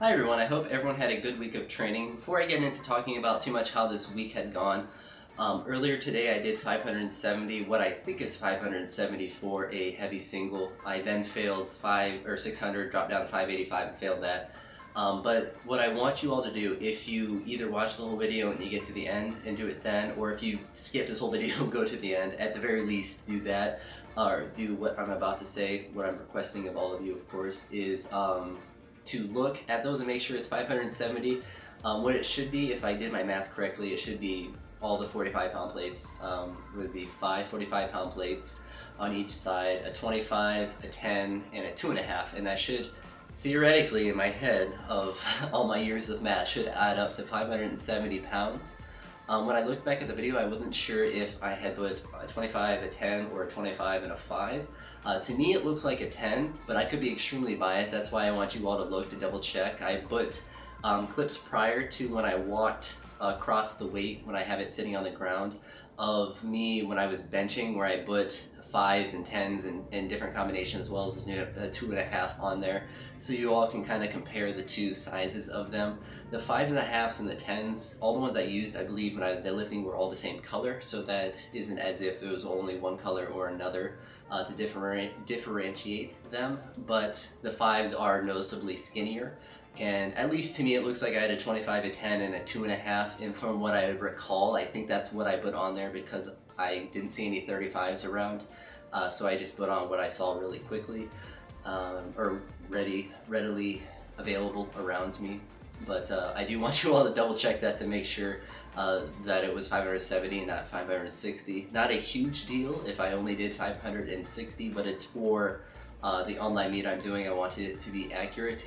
Hi everyone, I hope everyone had a good week of training. Before I get into talking about too much how this week had gone, earlier today I did 570, what I think is 570 for a heavy single. I then failed 600, dropped down to 585 and failed that. But what I want you all to do, if you either watch the whole video and you get to the end and do it then, or if you skip this whole video and go to the end, at the very least do that, or do what I'm about to say. What I'm requesting of all of you, of course, is to look at those and make sure it's 570. What it should be, if I did my math correctly, it should be all the 45-pound plates. Would be 5 45-pound plates on each side, a 25, a 10, and a 2.5, and that should theoretically, in my head of all my years of math, should add up to 570 pounds. When I looked back at the video, I wasn't sure if I had put a 25, a 10, or a 25 and a 5. To me, it looks like a 10, but I could be extremely biased. That's why I want you all to look to double check. I put clips prior to when I walked across the weight, when I have it sitting on the ground, of me when I was benching, where I put 5s and 10s in different combinations, as well as a 2.5 on there, so you all can kind of compare the two sizes of them. The 5.5s and the 10s, all the ones I used, I believe, when I was deadlifting, were all the same color, so that isn't as if there was only one color or another to differentiate them. But the 5s are noticeably skinnier, and at least to me it looks like I had a 25, a 10, and a 2.5, and from what I recall, I think that's what I put on there because I didn't see any 35s around, so I just put on what I saw really quickly, or readily available around me. But I do want you all to double check that to make sure that it was 570 and not 560. Not a huge deal if I only did 560, but it's for the online meet I'm doing. I wanted it to be accurate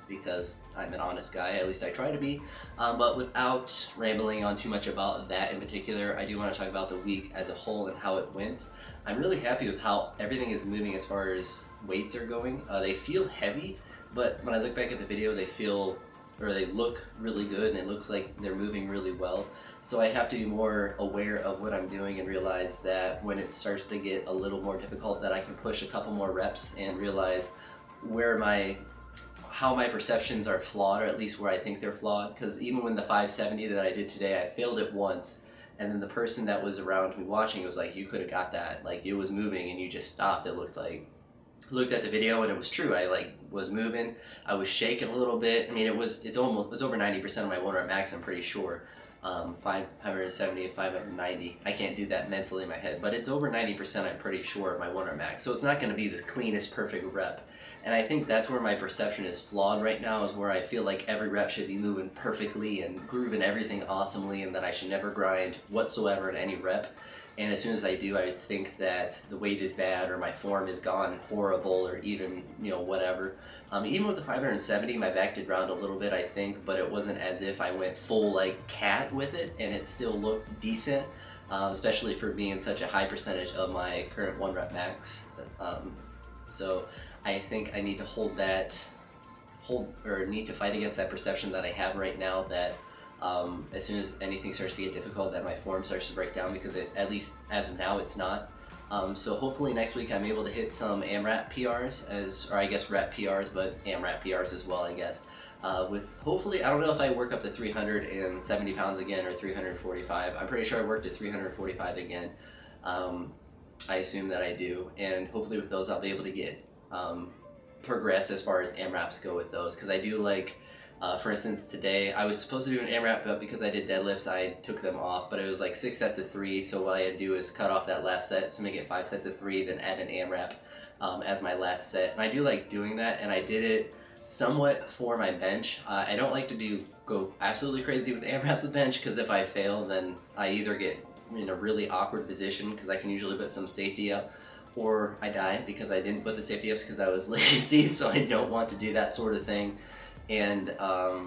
because I'm an honest guy, at least I try to be. But without rambling on too much about that in particular, I do want to talk about the week as a whole and how it went. I'm really happy with how everything is moving as far as weights are going. They feel heavy, but when I look back at the video, they look really good, and it looks like they're moving really well. So I have to be more aware of what I'm doing and realize that when it starts to get a little more difficult, that I can push a couple more reps and realize how my perceptions are flawed, or at least where I think they're flawed. Because even when the 570 that I did today, I failed it once, and then the person that was around me watching was like, "You could have got that. Like, it was moving and you just stopped." It looked like. Looked at the video and it was true. I was moving. I was shaking a little bit. I mean, it's over 90% of my 1 rep max, I'm pretty sure. 570 and 590. I can't do that mentally in my head, but it's over 90%, I'm pretty sure, of my 1 rep max. So it's not going to be the cleanest, perfect rep. And I think that's where my perception is flawed right now, is where I feel like every rep should be moving perfectly and grooving everything awesomely, and that I should never grind whatsoever in any rep. And as soon as I do, I think that the weight is bad, or my form is gone horrible, or even, whatever. Even with the 570, my back did round a little bit, I think, but it wasn't as if I went full like cat with it, and it still looked decent, especially for being such a high percentage of my current 1 rep max. So I think I need to need to fight against that perception that I have right now, that as soon as anything starts to get difficult, that my form starts to break down, because at least as of now, it's not. So hopefully next week I'm able to hit some AMRAP PRs, or I guess rep PRs, but AMRAP PRs as well, I guess. With hopefully, I don't know if I work up to 370 pounds again, or 345. I'm pretty sure I worked at 345 again. I assume that I do, and hopefully with those I'll be able to get progress as far as AMRAPs go with those, because I do like. For instance, today I was supposed to do an AMRAP, but because I did deadlifts, I took them off. But it was like 6 sets of 3, so what I had to do is cut off that last set, so make it 5 sets of 3, then add an AMRAP as my last set. And I do like doing that, and I did it somewhat for my bench. I don't like to go absolutely crazy with AMRAPs with bench, because if I fail, then I either get in a really awkward position, because I can usually put some safety up, or I die because I didn't put the safety ups because I was lazy. So I don't want to do that sort of thing. And I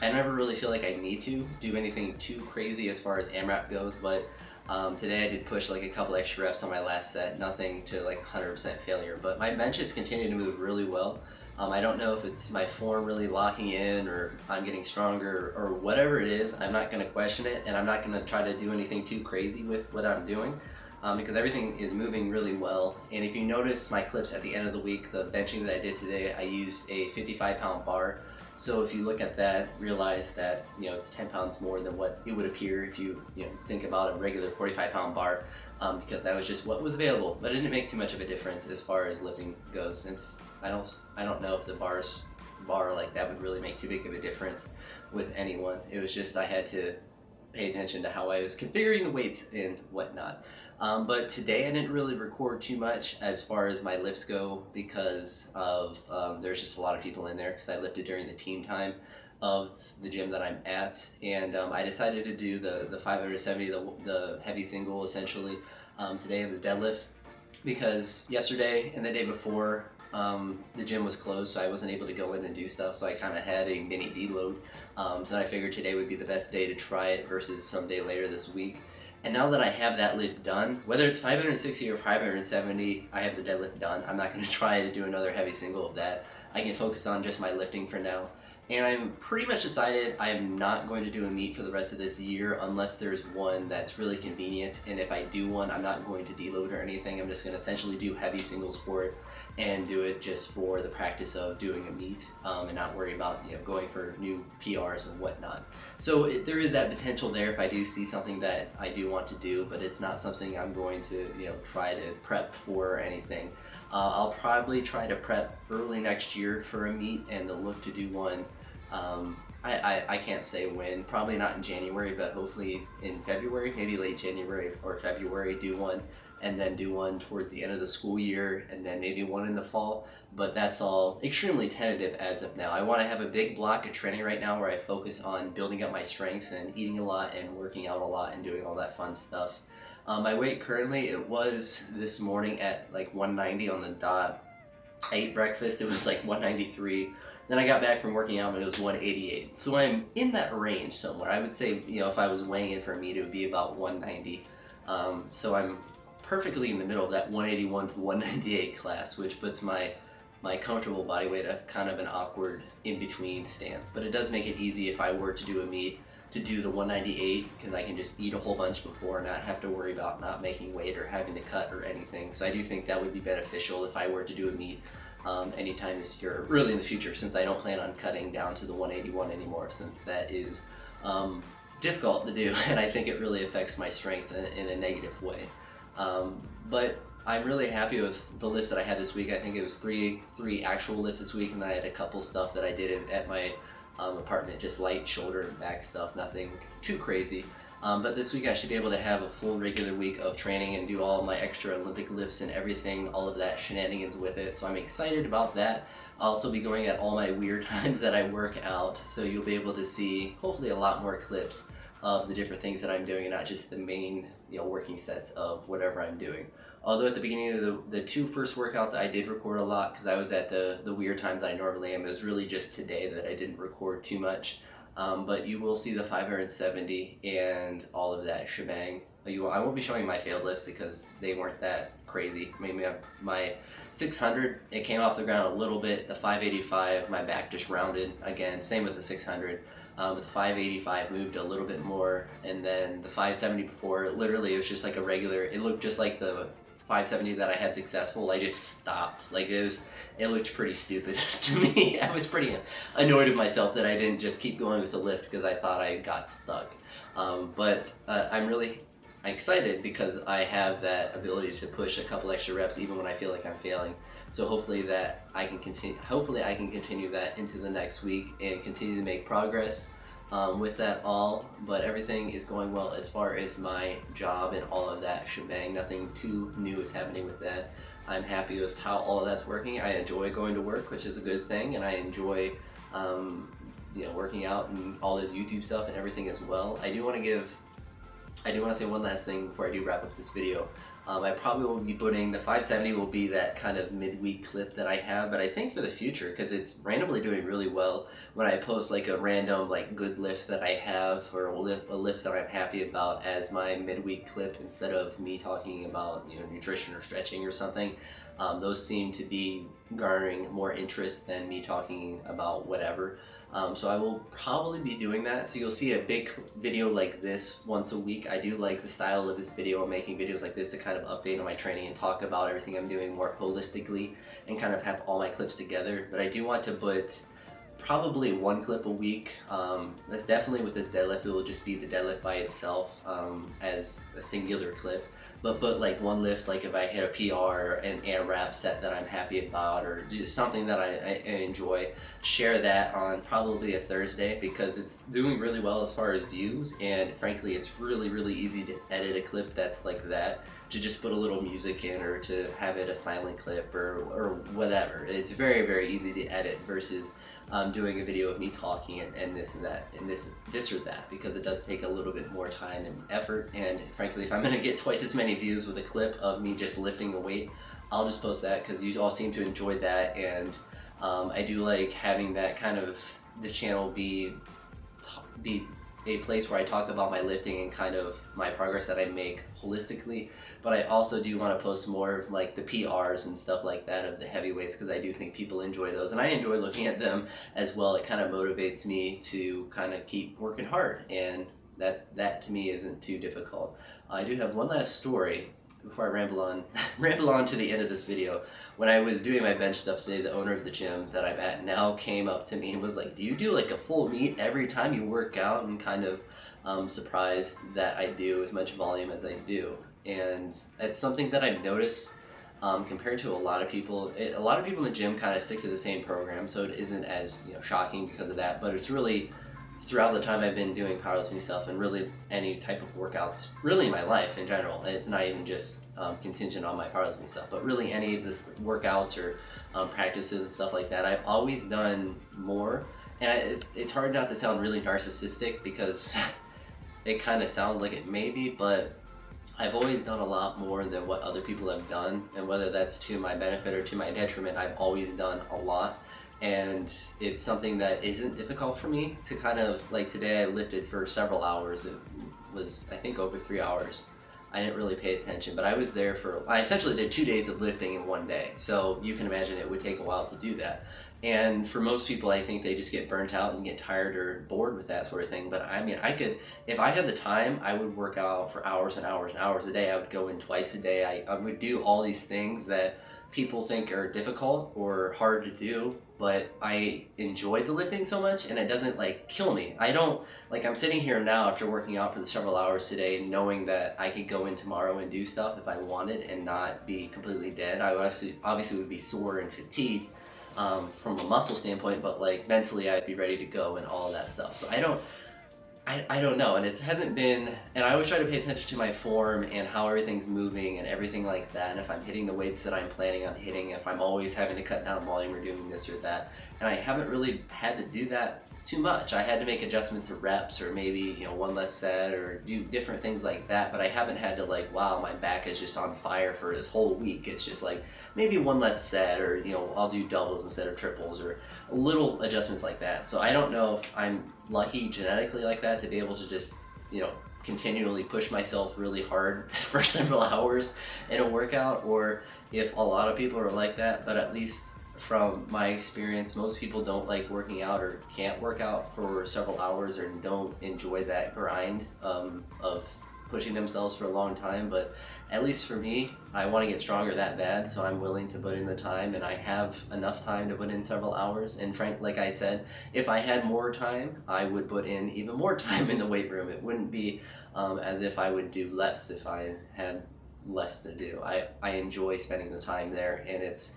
never really feel like I need to do anything too crazy as far as AMRAP goes, but today I did push like a couple extra reps on my last set, nothing to like 100% failure, but my benches continue to move really well. I don't know if it's my form really locking in, or I'm getting stronger, or whatever it is. I'm not going to question it, and I'm not going to try to do anything too crazy with what I'm doing. Because everything is moving really well. And if you notice my clips at the end of the week, the benching that I did today, I used a 55-pound bar So if you look at that, realize that it's 10 pounds more than what it would appear if you think about a regular 45-pound bar, because that was just what was available. But it didn't make too much of a difference as far as lifting goes, since I don't know if the bar like that would really make too big of a difference with anyone. It was just I had to pay attention to how I was configuring the weights and whatnot. But today I didn't really record too much as far as my lifts go, because of there's just a lot of people in there, because I lifted during the team time of the gym that I'm at, and I decided to do the 570, the heavy single essentially, today of the deadlift, because yesterday and the day before the gym was closed, so I wasn't able to go in and do stuff, so I kind of had a mini deload. So I figured today would be the best day to try it versus some day later this week. And now that I have that lift done, whether it's 560 or 570, I have the deadlift done. I'm not going to try to do another heavy single of that. I can focus on just my lifting for now. And I'm pretty much decided I am not going to do a meet for the rest of this year unless there's one that's really convenient. And if I do one, I'm not going to deload or anything. I'm just going to essentially do heavy singles for it and do it just for the practice of doing a meet, and not worry about going for new PRs and whatnot. So there is that potential there if I do see something that I do want to do, but it's not something I'm going to try to prep for or anything. I'll probably try to prep early next year for a meet and to look to do one. I can't say when, probably not in January, but hopefully in February, maybe late January or February, do one, and then do one towards the end of the school year, and then maybe one in the fall. But that's all extremely tentative as of now. I want to have a big block of training right now where I focus on building up my strength and eating a lot and working out a lot and doing all that fun stuff. My weight currently, it was this morning at like 190 on the dot. I ate breakfast, it was like 193. Then I got back from working out and it was 188. So I'm in that range somewhere. I would say, if I was weighing in for a meet, it would be about 190. So I'm perfectly in the middle of that 181 to 198 class, which puts my comfortable body weight at kind of an awkward in-between stance. But it does make it easy if I were to do a meet to do the 198, because I can just eat a whole bunch before and not have to worry about not making weight or having to cut or anything. So I do think that would be beneficial if I were to do a meet anytime this year, really in the future, since I don't plan on cutting down to the 181 anymore, since that is difficult to do, and I think it really affects my strength in a negative way. But I'm really happy with the lifts that I had this week. I think it was three actual lifts this week, and then I had a couple stuff that I did at my apartment, just light shoulder and back stuff, nothing too crazy. But this week I should be able to have a full regular week of training and do all my extra Olympic lifts and everything, all of that shenanigans with it. So I'm excited about that. I'll also be going at all my weird times that I work out, so you'll be able to see hopefully a lot more clips of the different things that I'm doing and not just the main working sets of whatever I'm doing. Although at the beginning of the two first workouts I did record a lot because I was at the weird times I normally am. It was really just today that I didn't record too much. But you will see the 570 and all of that shebang. I won't be showing my failed lifts because they weren't that crazy. Maybe my 600, it came off the ground a little bit. The 585, my back just rounded again. Same with the 600. But the 585 moved a little bit more, and then the 570 before, literally it was just like a regular. It looked just like the 570 that I had successful. I just stopped. Like it looked pretty stupid to me. I was pretty annoyed with myself that I didn't just keep going with the lift because I thought I got stuck. But I'm really excited because I have that ability to push a couple extra reps even when I feel like I'm failing. So hopefully that I can continue. Hopefully I can continue that into the next week and continue to make progress with that all. But everything is going well as far as my job and all of that shebang. Nothing too new is happening with that. I'm happy with how all of that's working. I enjoy going to work, which is a good thing, and I enjoy working out and all this YouTube stuff and everything as well. I do want to say one last thing before I do wrap up this video. I probably will be putting the 570 will be that kind of midweek clip that I have, but I think for the future, because it's randomly doing really well when I post like a random like good lift that I have or a lift that I'm happy about as my midweek clip instead of me talking about nutrition or stretching or something. Those seem to be garnering more interest than me talking about whatever. So I will probably be doing that. So you'll see a big video like this once a week. I do like the style of this video. I'm making videos like this to kind of update on my training and talk about everything I'm doing more holistically and kind of have all my clips together. But I do want to put probably one clip a week. That's definitely with this deadlift, it will just be the deadlift by itself as a singular clip. But like one lift, like if I hit a PR and AMRAP set that I'm happy about, or just something that I enjoy, share that on probably a Thursday, because it's doing really well as far as views, and frankly it's really easy to edit a clip that's like that, to just put a little music in, or to have it a silent clip, or whatever. It's very easy to edit versus doing a video of me talking and this and that and this or that, because it does take a little bit more time and effort. And frankly, if I'm going to get twice as many views with a clip of me just lifting a weight, I'll just post that, because you all seem to enjoy that. And I do like having that kind of, this channel be a place where I talk about my lifting and kind of my progress that I make holistically. But I also do want to post more of like the PRs and stuff like that of the heavyweights, because I do think people enjoy those, and I enjoy looking at them as well. It kind of motivates me to kind of keep working hard, and that to me isn't too difficult. I do have one last story before I ramble on to the end of this video. When I was doing my bench stuff today, the owner of the gym that I'm at now came up to me and was like, "Do you do like a full meet every time you work out?" And kind of surprised that I do as much volume as I do. And it's something that I've noticed compared to a lot of people. A lot of people in the gym kind of stick to the same program, so it isn't as shocking because of that. But it's really, throughout the time I've been doing powerlifting stuff, and really any type of workouts, really in my life in general. It's not even just contingent on my powerlifting stuff, but really any of this workouts or practices and stuff like that, I've always done more. And it's hard not to sound really narcissistic, because it kind of sounds like it may be, but I've always done a lot more than what other people have done, and whether that's to my benefit or to my detriment, I've always done a lot. And it's something that isn't difficult for me to kind of, like today I lifted for several hours. It was, I think, over 3 hours. I didn't really pay attention, but I was there I essentially did 2 days of lifting in one day. So you can imagine it would take a while to do that. And for most people, I think they just get burnt out and get tired or bored with that sort of thing. But I mean, if I had the time, I would work out for hours and hours and hours a day. I would go in twice a day. I would do all these things that people think are difficult or hard to do, but I enjoy the lifting so much, and it doesn't like kill me. I don't, like, I'm sitting here now after working out for the several hours today, knowing that I could go in tomorrow and do stuff if I wanted and not be completely dead. I obviously would be sore and fatigued from a muscle standpoint, but like mentally I'd be ready to go and all that stuff. So I don't know, and it hasn't been, and I always try to pay attention to my form and how everything's moving and everything like that, and if I'm hitting the weights that I'm planning on hitting, if I'm always having to cut down volume or doing this or that. And I haven't really had to do that too much. I had to make adjustments to reps, or maybe one less set, or do different things like that, but I haven't had to like, wow, my back is just on fire for this whole week. It's just like maybe one less set, or I'll do doubles instead of triples, or little adjustments like that. So I don't know if I'm lucky genetically like that to be able to just continually push myself really hard for several hours in a workout, or if a lot of people are like that. But at least from my experience, most people don't like working out or can't work out for several hours, or don't enjoy that grind of pushing themselves for a long time. But at least for me, I want to get stronger that bad, so I'm willing to put in the time, and I have enough time to put in several hours. And like I said, if I had more time, I would put in even more time in the weight room. It wouldn't be as if I would do less if I had less to do. I enjoy spending the time there, and it's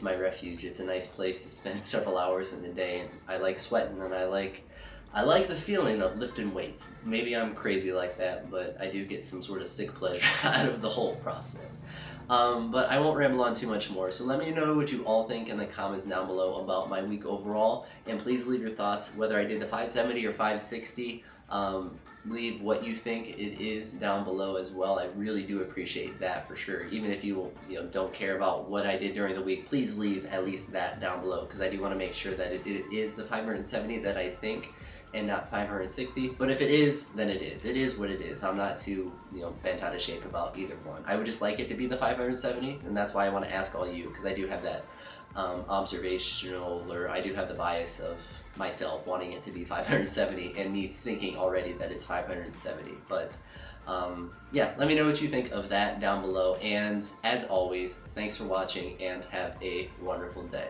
my refuge. It's a nice place to spend several hours in the day, and I like sweating, and I like the feeling of lifting weights. Maybe I'm crazy like that, but I do get some sort of sick pleasure out of the whole process. But I won't ramble on too much more, so let me know what you all think in the comments down below about my week overall, and please leave your thoughts, whether I did the 570 or 560. Leave what you think it is down below as well. I really do appreciate that for sure. Even if you don't care about what I did during the week, please leave at least that down below, because I do want to make sure that it is the 570 that I think, and not 560. But if it is, then it is. It is what it is. I'm not too bent out of shape about either one. I would just like it to be the 570, and that's why I want to ask all you, because I do have that observational, or I do have the bias of myself wanting it to be 570 and me thinking already that it's 570. But yeah, let me know what you think of that down below, and as always, thanks for watching and have a wonderful day.